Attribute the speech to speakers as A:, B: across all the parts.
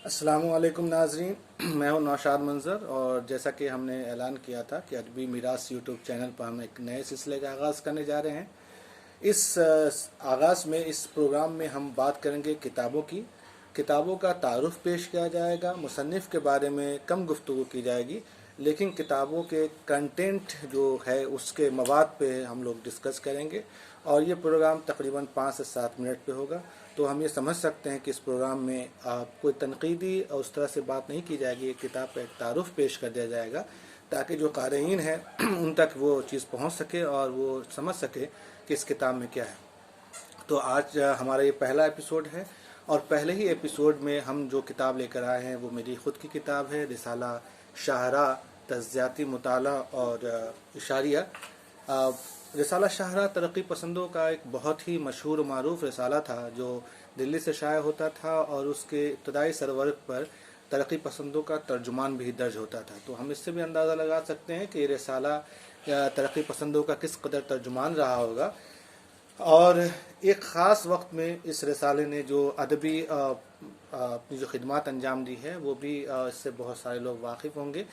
A: السلام علیکم ناظرین، میں ہوں نوشاد منظر، اور جیسا کہ ہم نے اعلان کیا تھا کہ ادبی میراث یوٹیوب چینل پر ہم ایک نئے سلسلے کا آغاز کرنے جا رہے ہیں۔ اس آغاز میں اس پروگرام میں ہم بات کریں گے کتابوں کا تعارف پیش کیا جائے گا، مصنف کے بارے میں کم گفتگو کی جائے گی، لیکن کتابوں کے کنٹینٹ جو ہے اس کے مواد پہ ہم لوگ ڈسکس کریں گے، اور یہ پروگرام تقریباً 5 سے 7 منٹ پہ ہوگا۔ تو ہم یہ سمجھ سکتے ہیں کہ اس پروگرام میں کوئی تنقیدی اور اس طرح سے بات نہیں کی جائے گی، ایک کتاب کا ایک تعارف پیش کر دیا جائے گا تاکہ جو قارئین ہیں ان تک وہ چیز پہنچ سکے اور وہ سمجھ سکے کہ اس کتاب میں کیا ہے۔ تو آج ہمارا یہ پہلا ایپیسوڈ ہے، اور پہلے ہی ایپیسوڈ میں ہم جو کتاب لے کر آئے ہیں وہ میری خود کی کتاب ہے، رسالہ شاہراہ تجزیاتی مطالعہ اور اشاریہ۔ رسالہ شاہراہ ترقی پسندوں کا ایک بہت ہی مشہور و معروف رسالہ تھا جو دلی سے شائع ہوتا تھا، اور اس کے ابتدائی سرورق پر ترقی پسندوں کا ترجمان بھی درج ہوتا تھا۔ تو ہم اس سے بھی اندازہ لگا سکتے ہیں کہ یہ رسالہ ترقی پسندوں کا کس قدر ترجمان رہا ہوگا، اور ایک خاص وقت میں اس رسالے نے جو ادبی اپنی جو خدمات انجام دی ہے وہ بھی اس سے بہت سارے لوگ واقف ہوں گے۔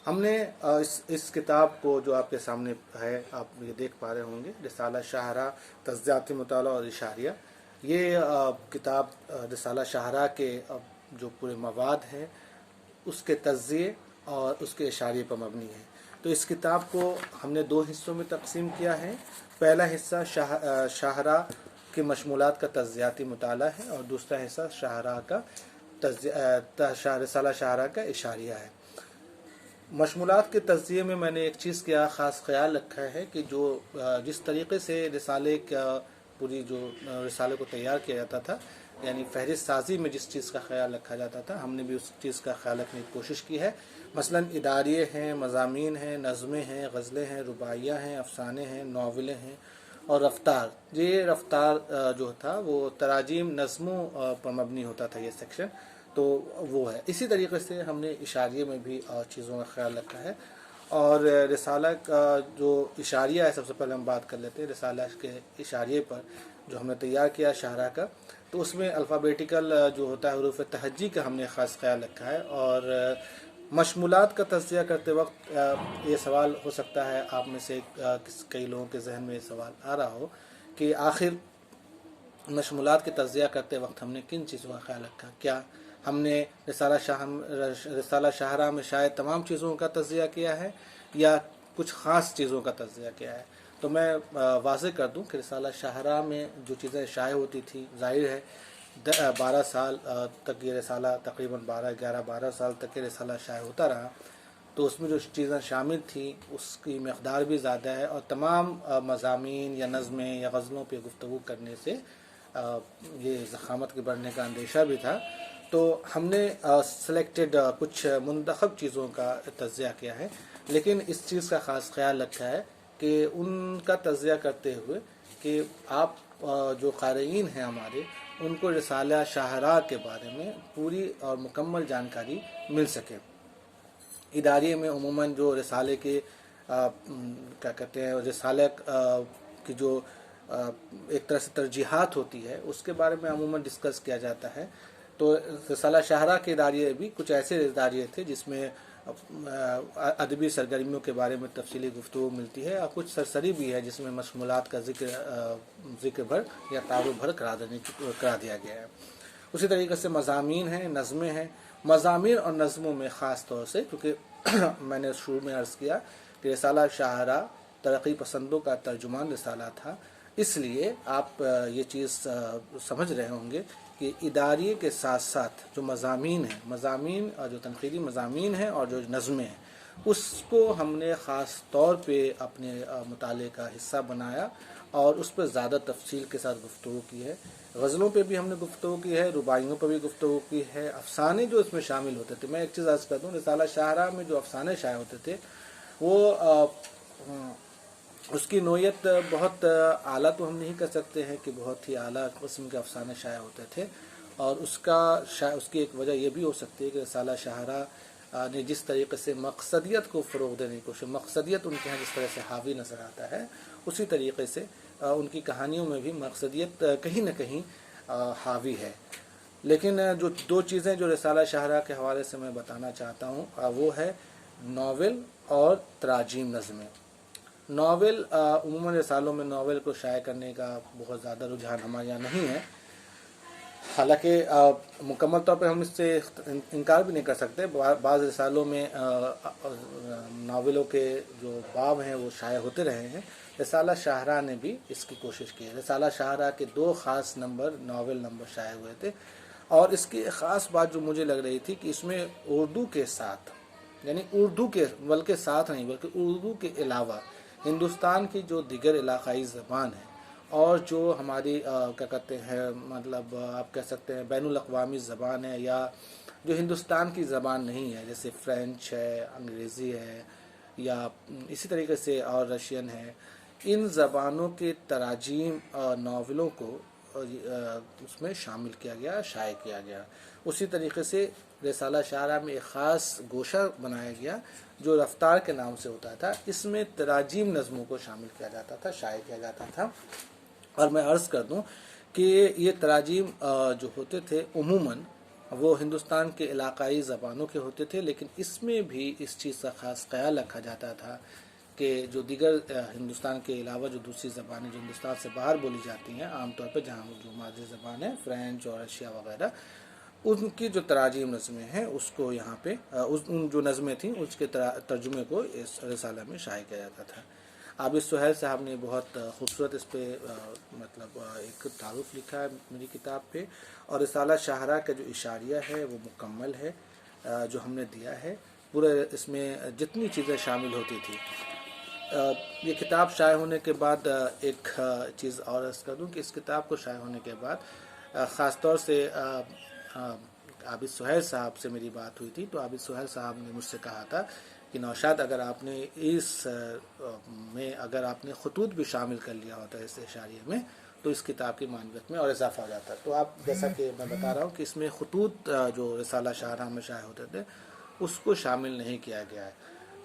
A: ہم نے اس کتاب کو جو آپ کے سامنے ہے، آپ یہ دیکھ پا رہے ہوں گے، رسالہ شاہراہ تجزیاتی مطالعہ اور اشاریہ۔ یہ کتاب رسالہ شاہراہ کے جو پورے مواد ہیں اس کے تجزیے اور اس کے اشاریے پر مبنی ہے۔ تو اس کتاب کو ہم نے 2 حصوں میں تقسیم کیا ہے۔ پہلا حصہ شاہراہ کے مشمولات کا تجزیاتی مطالعہ ہے، اور دوسرا حصہ شاہراہ کا رسالہ شاہراہ کا اشاریہ ہے۔ مشمولات کے تجزیے میں نے ایک چیز کا خاص خیال رکھا ہے کہ جس طریقے سے رسالے کو تیار کیا جاتا تھا، یعنی فہرست سازی میں جس چیز کا خیال رکھا جاتا تھا، ہم نے بھی اس چیز کا خیال رکھنے کی کوشش کی ہے۔ مثلا اداریے ہیں، مضامین ہیں، نظمیں ہیں، غزلیں ہیں، رباعیہ ہیں، افسانے ہیں، ناولیں ہیں، اور رفتار۔ یہ رفتار جو تھا وہ تراجیم نظموں پر مبنی ہوتا تھا، یہ سیکشن تو وہ ہے۔ اسی طریقے سے ہم نے اشاریے میں بھی چیزوں کا خیال رکھا ہے، اور رسالہ کا جو اشاریہ ہے، سب سے پہلے ہم بات کر لیتے ہیں رسالہ کے اشاریے پر جو ہم نے تیار کیا شاہراہ کا۔ تو اس میں الفابیٹیکل جو ہوتا ہے حروف تہجی کا ہم نے خاص خیال رکھا ہے، اور مشمولات کا تجزیہ کرتے وقت یہ سوال ہو سکتا ہے آپ میں سے کئی لوگوں کے ذہن میں یہ سوال آ رہا ہو کہ آخر مشمولات کے تجزیہ کرتے وقت ہم نے کن چیزوں کا خیال رکھا؟ کیا ہم نے رسالہ شاہراہ میں شاید تمام چیزوں کا تجزیہ کیا ہے، یا کچھ خاص چیزوں کا تجزیہ کیا ہے؟ تو میں واضح کر دوں کہ رسالہ شاہراہ میں جو چیزیں شائع ہوتی تھی، ظاہر ہے 12 سال تک یہ رسالہ، تقریباً 12 سال تک یہ رسالہ شائع ہوتا رہا، تو اس میں جو چیزیں شامل تھیں اس کی مقدار بھی زیادہ ہے، اور تمام مضامین یا نظمیں یا غزلوں پہ گفتگو کرنے سے یہ ضخامت کے بڑھنے کا اندیشہ بھی تھا۔ تو ہم نے سلیکٹڈ کچھ منتخب چیزوں کا تجزیہ کیا ہے، لیکن اس چیز کا خاص خیال رکھا ہے کہ ان کا تجزیہ کرتے ہوئے کہ آپ جو قارئین ہیں ہمارے، ان کو رسالہ شاہراہ کے بارے میں پوری اور مکمل جانکاری مل سکے۔ اداریے میں عموماً جو رسالے کے رسالہ کی جو ایک طرح سے ترجیحات ہوتی ہے اس کے بارے میں عموماً ڈسکس کیا جاتا ہے۔ تو رسالہ شاہراہ کے اداریے بھی کچھ ایسے اداریے تھے جس میں ادبی سرگرمیوں کے بارے میں تفصیلی گفتگو ملتی ہے، اور کچھ سرسری بھی ہے جس میں مشمولات کا ذکر بھر یا تعارف بھر کرا دیا گیا ہے۔ اسی طریقے سے مضامین ہیں، نظمیں ہیں۔ مضامین اور نظموں میں خاص طور سے، کیونکہ میں نے شروع میں عرض کیا کہ رسالہ شاہراہ ترقی پسندوں کا ترجمان رسالہ تھا، اس لیے آپ یہ چیز سمجھ رہے ہوں گے کہ اداریے کے ساتھ ساتھ جو مضامین اور جو تنقیدی مضامین ہیں اور جو نظمیں ہیں، اس کو ہم نے خاص طور پہ اپنے مطالعے کا حصہ بنایا، اور اس پر زیادہ تفصیل کے ساتھ گفتگو کی ہے۔ غزلوں پہ بھی ہم نے گفتگو کی ہے، رباعیوں پہ بھی گفتگو کی ہے، افسانے جو اس میں شامل ہوتے تھے۔ میں ایک چیز عرض کر دوں، رسالہ شاہراہ میں جو افسانے شائع ہوتے تھے وہ اس کی نوعیت بہت اعلیٰ تو ہم نہیں کر سکتے ہیں کہ بہت ہی اعلیٰ قسم کے افسانے شائع ہوتے تھے، اور اس کی ایک وجہ یہ بھی ہو سکتی ہے کہ رسالہ شاہراہ نے جس طریقے سے مقصدیت کو فروغ دینے کی کوشش، مقصدیت ان کے یہاں جس طرح سے حاوی نظر آتا ہے، اسی طریقے سے ان کی کہانیوں میں بھی مقصدیت کہیں نہ کہیں حاوی ہے۔ لیکن جو دو چیزیں جو رسالہ شاہراہ کے حوالے سے میں بتانا چاہتا ہوں وہ ہے ناول اور تراجیم نظمیں۔ ناول عموماً رسالوں میں ناول کو شائع کرنے کا بہت زیادہ رجحان ہمارے یہاں نہیں ہے، حالانکہ مکمل طور پہ ہم اس سے انکار بھی نہیں کر سکتے، بعض رسالوں میں ناولوں کے جو باب ہیں وہ شائع ہوتے رہے ہیں۔ رسالہ شاہراہ نے بھی اس کی کوشش کی ہے۔ رسالہ شاہراہ کے 2 خاص ناول نمبر شائع ہوئے تھے، اور اس کی ایک خاص بات جو مجھے لگ رہی تھی کہ اس میں اردو کے ساتھ، یعنی اردو کے بلکہ ساتھ نہیں بلکہ اردو کے علاوہ ہندوستان کی جو دیگر علاقائی زبان ہے اور جو ہماری کیا کہتے ہیں مطلب آپ کہہ سکتے ہیں بین الاقوامی زبان ہے، یا جو ہندوستان کی زبان نہیں ہے، جیسے فرینچ ہے، انگریزی ہے، یا اسی طریقے سے اور رشین ہے، ان زبانوں کے تراجیم ناولوں کو اس میں شامل کیا گیا، شائع کیا گیا۔ اسی طریقے سے رسالہ شاہراہ میں ایک خاص گوشہ بنایا گیا جو رفتار کے نام سے ہوتا تھا، اس میں تراجیم نظموں کو شامل کیا جاتا تھا، شائع کیا جاتا تھا۔ اور میں عرض کر دوں کہ یہ تراجیم جو ہوتے تھے عموماً وہ ہندوستان کے علاقائی زبانوں کے ہوتے تھے، لیکن اس میں بھی اس چیز کا خاص خیال رکھا جاتا تھا کہ جو دیگر ہندوستان کے علاوہ جو دوسری زبانیں جو ہندوستان سے باہر بولی جاتی ہیں، عام طور پہ جہاں جو مادری زبان ہے فرینچ اور رشیا وغیرہ، ان کی جو تراجیم نظمیں ہیں اس کو یہاں پہ ان جو نظمیں تھیں اس کے ترجمے کو اس رسالہ میں شائع کیا جاتا تھا۔ عابد سہیل صاحب نے بہت خوبصورت اس پہ مطلب ایک تعارف لکھا ہے میری کتاب پہ، اور رسالہ شاہراہ کا جو اشاریہ ہے وہ مکمل ہے جو ہم نے دیا ہے، پورے اس میں جتنی چیزیں شامل ہوتی تھی۔ یہ کتاب شائع ہونے کے بعد ایک چیز اور عرض کر دوں کہ اس کتاب کو شائع ہونے کے بعد خاص طور سے عابد سہیل صاحب سے میری بات ہوئی تھی، تو عابد سہیل صاحب نے مجھ سے کہا تھا کہ نوشاد اگر آپ نے اگر آپ نے خطوط بھی شامل کر لیا ہوتا ہے اس اشاریے میں تو اس کتاب کی معنویت میں اور اضافہ ہو جاتا ہے۔ تو آپ جیسا کہ میں بتا رہا ہوں کہ اس میں خطوط جو رسالہ شاہراہ میں شائع ہوتے تھے اس کو شامل نہیں کیا گیا ہے۔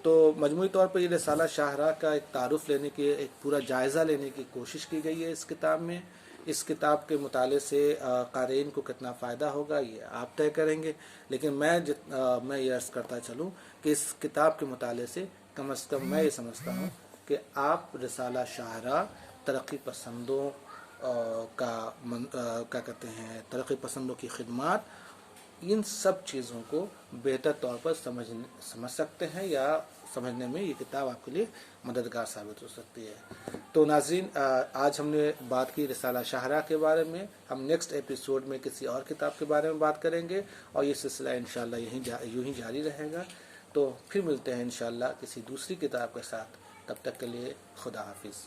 A: تو مجموعی طور پر یہ رسالہ شاہراہ کا ایک تعارف لینے کی، ایک پورا جائزہ لینے کی کوشش کی گئی ہے اس کتاب میں۔ اس کتاب کے مطالعے سے قارئین کو کتنا فائدہ ہوگا یہ آپ طے کریں گے، لیکن میں یہ عرض کرتا چلوں کہ اس کتاب کے مطالعے سے کم از کم میں یہ سمجھتا ہوں کہ آپ رسالہ شاہراہ ترقی پسندوں کیا کہتے ہیں ترقی پسندوں کی خدمات، ان سب چیزوں کو بہتر طور پر سمجھ سکتے ہیں، یا سمجھنے میں یہ کتاب آپ کے لیے مددگار ثابت ہو سکتی ہے۔ تو ناظرین، آج ہم نے بات کی رسالہ شاہراہ کے بارے میں، ہم نیکسٹ ایپیسوڈ میں کسی اور کتاب کے بارے میں بات کریں گے، اور یہ سلسلہ انشاءاللہ یوں ہی جاری رہے گا۔ تو پھر ملتے ہیں انشاءاللہ کسی دوسری کتاب کے ساتھ، تب تک کے لیے خدا حافظ۔